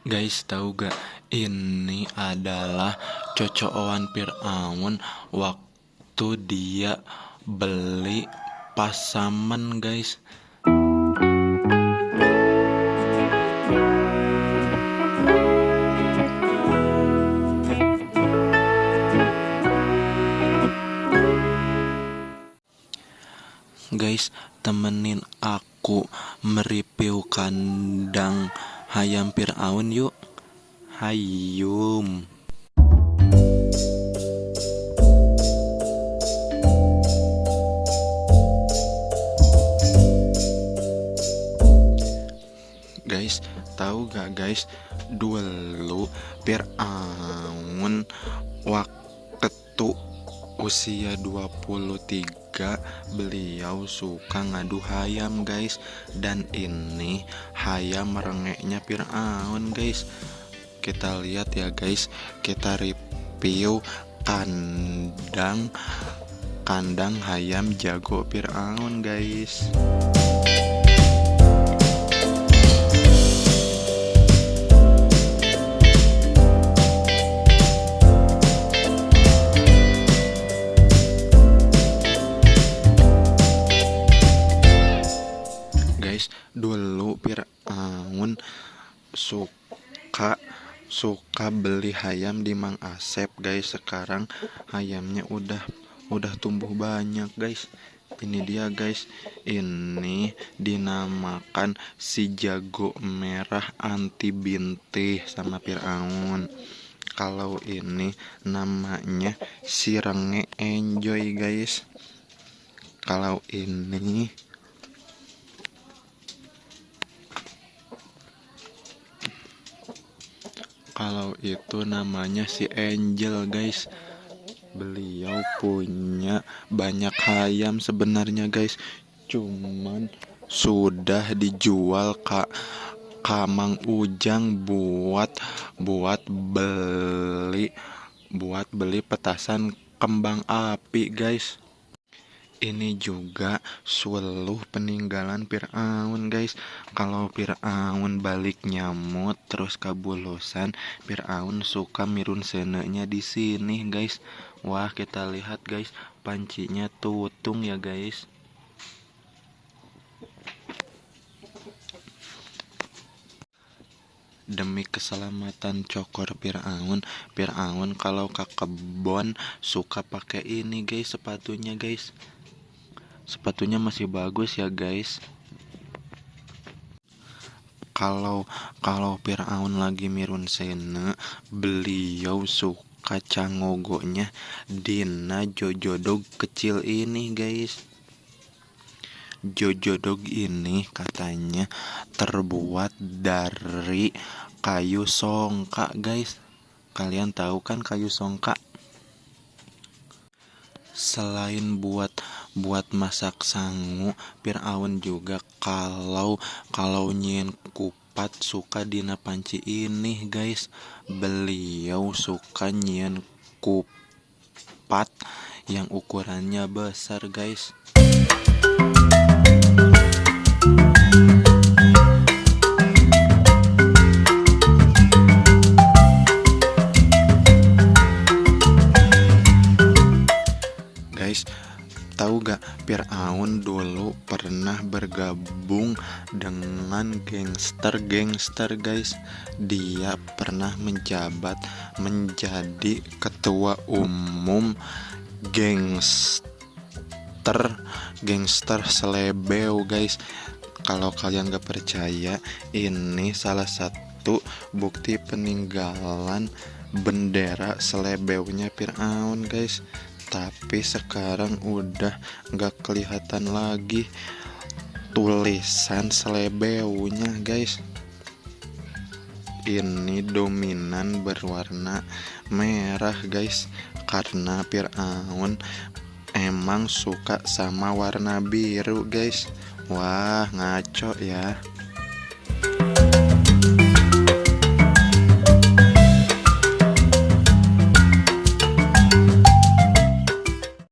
Guys, tahu gak? Ini adalah cocokan Firaun waktu dia beli pasaman, guys. Guys, temenin aku mereview kandang ayam Firaun yuk. Hayum. Guys, tahu gak guys, dulu Firaun waktu usia 23 beliau suka ngadu hayam, guys. Dan ini hayam merengeknya Firaun, guys. Kita lihat ya guys, kita review kandang ayam jago Firaun, guys. Guys, dulu Firaun suka beli ayam di Mang Asep, guys. Sekarang ayamnya udah tumbuh banyak, guys. Ini dia, guys. Ini dinamakan si jago merah anti bintih sama Firaun. Kalau ini namanya si renge enjoy, guys. Kalau ini itu namanya si Angel, guys. Beliau punya banyak ayam sebenarnya, guys. Cuman sudah dijual Kak Mang Ujang buat beli petasan kembang api, guys. Ini juga seluruh peninggalan Firaun, guys. Kalau Firaun balik nyamut terus kabulusan, Firaun suka mirun senenya di sini, guys. Wah, kita lihat, guys, pancinya tutung ya, guys. Demi keselamatan cokor Firaun kalau ke kebon suka pakai ini, guys, sepatunya, guys. Sepatunya masih bagus ya, guys. Kalau Firaun lagi mirun sene, beliau suka cangogonya dina jojodog kecil ini, guys. Jojodog ini katanya terbuat dari kayu songka, guys. Kalian tahu kan kayu songka? Selain buat masak sangu, Firaun juga kalau nyiin kupat suka dina panci ini, guys. Beliau suka nyiin kupat yang ukurannya besar, guys. Guys, tahu gak, Firaun dulu pernah bergabung dengan gangster, guys. Dia pernah menjadi ketua umum gangster Selebeu, guys. Kalau kalian gak percaya, ini salah satu bukti peninggalan bendera Selebeunya Firaun, guys. Tapi sekarang udah gak kelihatan lagi tulisan Selebeunya, guys. Ini dominan berwarna merah, guys, karena Firaun emang suka sama warna biru, guys. Wah, ngaco ya.